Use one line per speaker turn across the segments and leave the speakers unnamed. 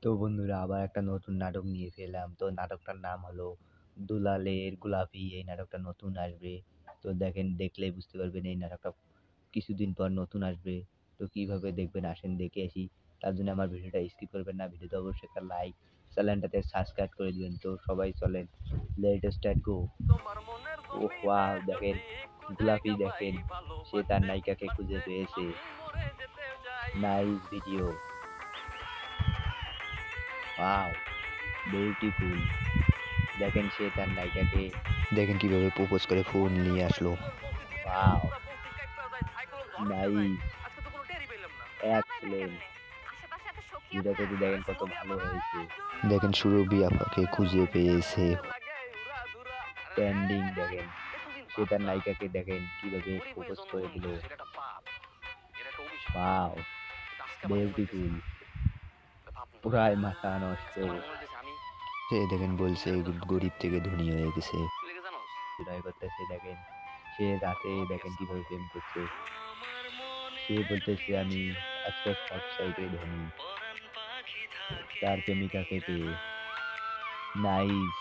তো বন্ধুরা আবার একটা নতুন নাটক নিয়ে ফেললাম। তো নাটকটার নাম হলো দুলালের গোলাপি। এই নাটকটা নতুন আসবে। তো দেখেন, দেখলেই বুঝতে পারবেন এই নাটকটা কিছুদিন পর নতুন আসবে। তো কিভাবে দেখবেন আসেন দেখে আসি। তার জন্য আমার ভিডিওটা স্কিপ করবেন না। ভিডিওতে অবশ্যই একটা লাইক, চ্যানেলটাতে সাবস্ক্রাইব করে দিবেন। তো সবাই চলেন, লেট স্টার্ট গো। ওহ ওয়াও, দেখেন গোলাপি, দেখেন সে তার নায়িকাকে খুঁজে পেয়েছে। Nice video, wow beautiful. দেখেন সে তার নায়িকাকে দেখেন কিভাবে প্রপোজ করে ফোন নিয়ে আসলো। Wow, nice, excellent. ভিডিওতে তো দেখেন কত ভালো হয়েছে। দেখেন সুরভি আপাকে খুঁজে পেয়েছে। ট্রেন্ডিং, দেখেন সে তার নায়িকাকে দেখেন কিভাবে প্রপোজ করে দিল। ওয়াও বিউটিফুল, পুরাই মাথা নষ্ট। সে দেখেন বলছে গরিব থেকে ধনী হয়ে গেছে। বিনয় করতেছে, দেখেন সে রাতে দেখেন কিভাবে প্রেম করছে। সে বলতেছে আমি আজকে সব সাইডে ধনী তার প্রেমিকাকে পেয়ে। Nice,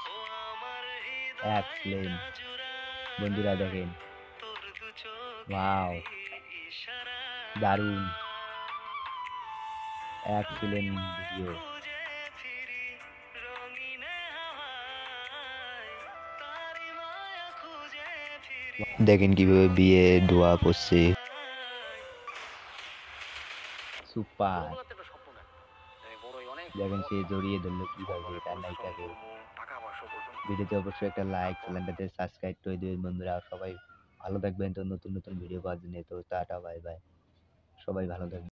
excellent. বন্ধুরা দেখেন, ওয়াও দারুণ, এক্সেলেন্ট ভিডিও। দেখেন কিভাবে বিয়ে দোয়া পড়ছে। সুপার। দেখেন সে জড়িয়ে ধরলো কিভাবে তার নায়িকাকে। ভিডিওতে অবশ্যই একটা লাইক, চ্যানেলটাতে সাবস্ক্রাইব করে দিবেন বন্ধুরা। সবাই ভালো থাকবেন। তো নতুন নতুন ভিডিও পাওয়ার জন্য তো টাটা বাই বাই। সবাই ভালো থাকবেন।